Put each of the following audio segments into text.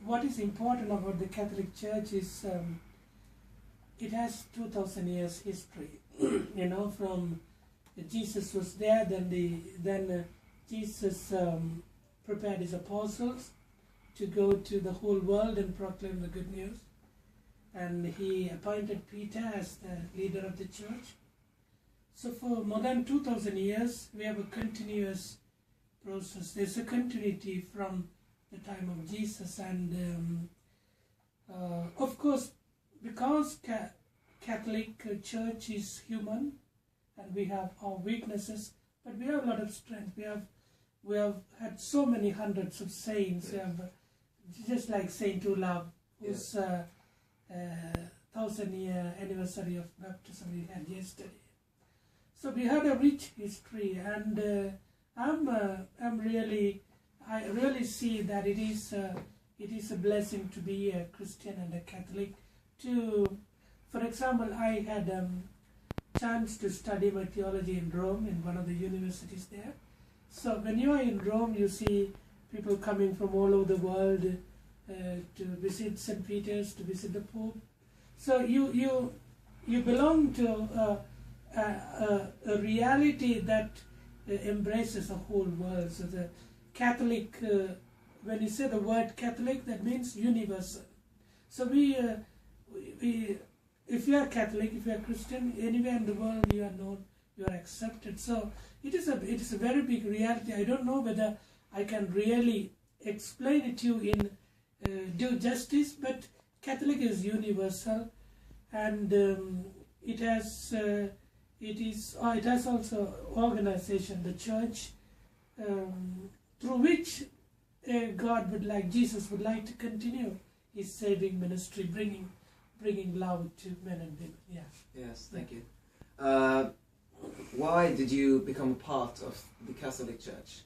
what is important about the Catholic Church is it has 2,000 years history. From Jesus was there, then Jesus prepared his apostles to go to the whole world and proclaim the good news. And he appointed Peter as the leader of the church. So for more than 2,000 years, we have a continuous process. There's a continuity from the time of Jesus. And of course, because Catholic Church is human, and we have our weaknesses, but we have a lot of strength. We have had so many hundreds of saints. We have, just like Saint Olaf, whose 1,000-year anniversary of baptism we had yesterday. So we had a rich history, and I really see that it is a blessing to be a Christian and a Catholic. For example, I had chance to study my theology in Rome, in one of the universities there. So when you are in Rome, you see people coming from all over the world to visit St. Peter's, to visit the Pope. So you belong to a reality that embraces the whole world. So the Catholic, when you say the word Catholic, that means universal. So if you are Catholic, if you are Christian, anywhere in the world you are known, you are accepted. So it is a very big reality. I don't know whether I can really explain it to you in due justice, but Catholic is universal, and it has also organization, the church, through which Jesus would like to continue his saving ministry, bringing love to men and women. Yeah. Yes, thank you. Why did you become a part of the Catholic Church?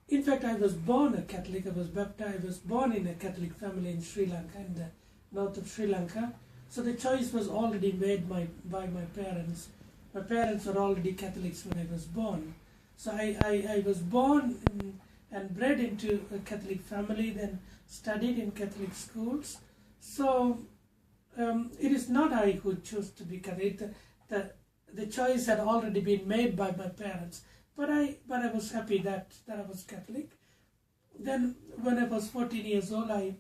In fact, I was born a Catholic. I was baptized. I was born in a Catholic family in Sri Lanka, in the north of Sri Lanka. So the choice was already made by my parents. My parents were already Catholics when I was born. So I was born and bred into a Catholic family, then studied in Catholic schools. So it is not I who chose to be Catholic. The choice had already been made by my parents. But I was happy that I was Catholic. Then when I was 14 years old, I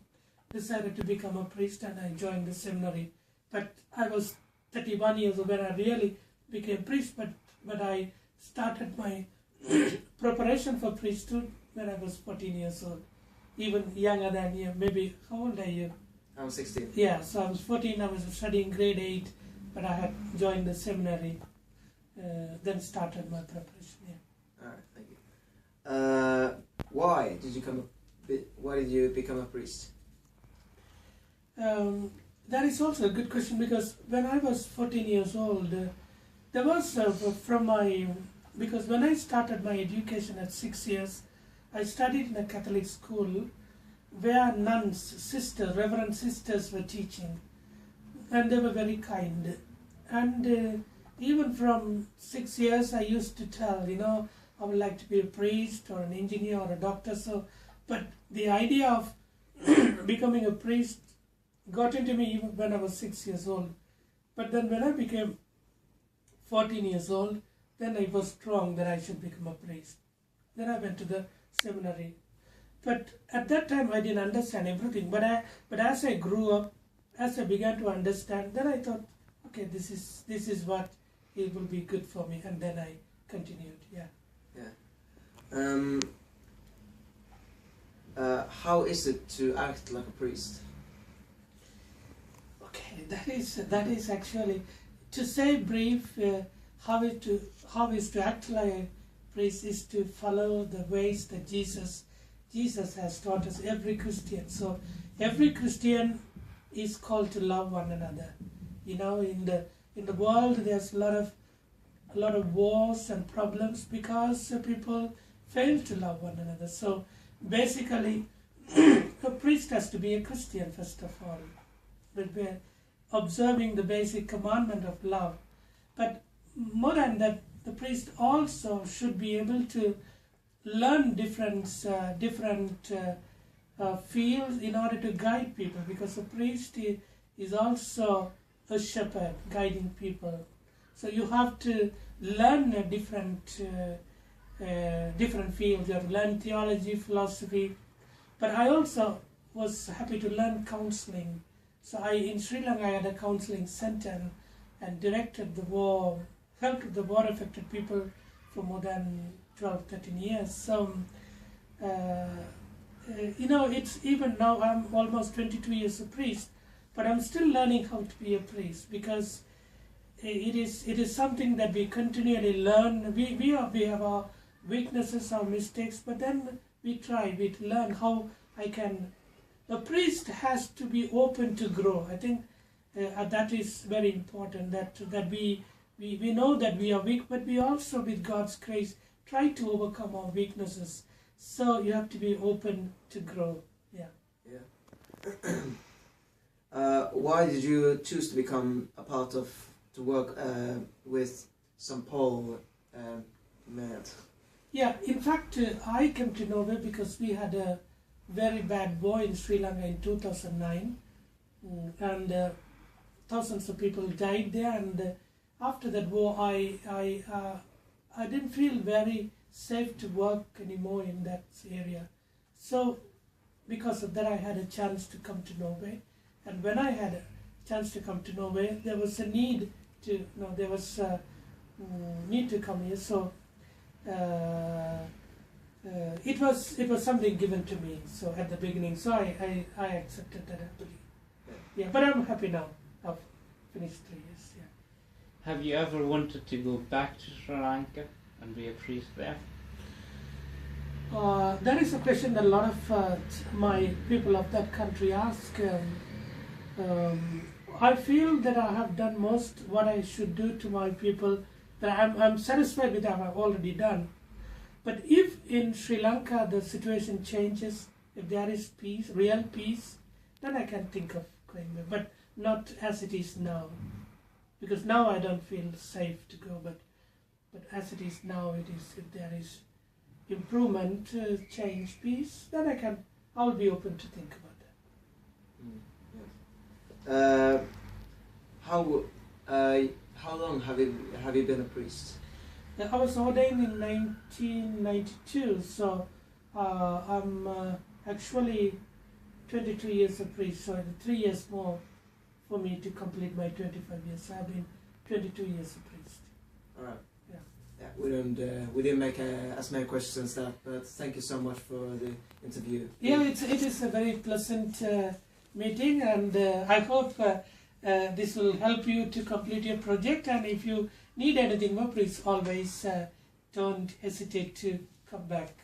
decided to become a priest, and I joined the seminary. But I was 31 years old when I really became priest, but I started my preparation for priesthood when I was 14 years old. Even younger than you, maybe, how old are you? I was 16. Yeah, so I was 14, I was studying grade 8, but I had joined the seminary, then started my preparation, yeah. Alright, thank you. Why did you become a priest? That is also a good question, because when I was 14 years old, there was because when I started my education at 6 years, I studied in a Catholic school where nuns, reverend sisters were teaching, and they were very kind. And even from 6 years, I used to tell, I would like to be a priest or an engineer or a doctor. But the idea of becoming a priest got into me even when I was 6 years old. But then when I became 14 years old, then I was strong that I should become a priest. Then I went to the seminary. But at that time I didn't understand everything. But as I grew up, as I began to understand, then I thought, okay, this is what it will be good for me. And then I continued, yeah. Yeah. How is it to act like a priest? Okay, that is actually, to say brief, how is to act like a priest is to follow the ways that Jesus has taught us, every Christian. So every Christian is called to love one another. In the world there's a lot of wars and problems because people fail to love one another. So basically, a priest has to be a Christian first of all, but we're observing the basic commandment of love. But more than that, the priest also should be able to learn different field in order to guide people, because a priest is also a shepherd guiding people. So you have to learn different fields. You have to learn theology, philosophy, but I also was happy to learn counseling. So in Sri Lanka I had a counseling center and directed the war, helped the war affected people for more than 12, 13 years. So it's even now I'm almost 22 years a priest, but I'm still learning how to be a priest, because it is something that we continually learn. We have our weaknesses, our mistakes, but then we learn how I can. A priest has to be open to grow. I think that is very important. That we know that we are weak, but we also, with God's grace, try to overcome our weaknesses. So you have to be open to grow. Yeah. Why did you choose to become a part of, to work with St. Paul Med? Yeah, in fact, I came to Norway because we had a very bad war in Sri Lanka in 2009, and thousands of people died there. And after that war, I didn't feel very safe to work anymore in that area. So because of that, I had a chance to come to Norway. And when I had a chance to come to Norway, there was a need to need to come here. So it was something given to me. So at the beginning, so I accepted that happily. Yeah, but I'm happy now. I've finished 3 years. Yeah. Have you ever wanted to go back to Sri Lanka and be a priest there? That is a question that a lot of my people of that country ask. I feel that I have done most what I should do to my people, that I'm satisfied with what I've already done. But if in Sri Lanka the situation changes, if there is peace, real peace, then I can think of going there, but not as it is now. Because now I don't feel safe to go, but as it is now, it is, if there is improvement, change, peace, then I'll be open to think about that. How long have you been a priest? I was ordained in 1992, so I'm actually 22 years a priest, so 3 years more for me to complete my 25 years. So I've been 22 years a priest. All right. Yeah. We didn't make as many questions as that, but thank you so much for the interview. Yeah, it is a very pleasant meeting, and I hope this will help you to complete your project. And if you need anything more, please always don't hesitate to come back.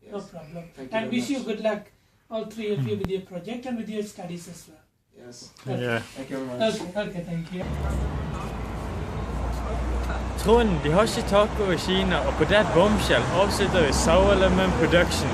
Yes. No problem. Thank you And wish you good luck, all three of you, with your project and with your studies as well. Yes. Okay. Ja. Thank you very much. Okay, thank you. Tron, de har ikke taket over Kina, og på det bombshell avslutter vi Sourlemon Production.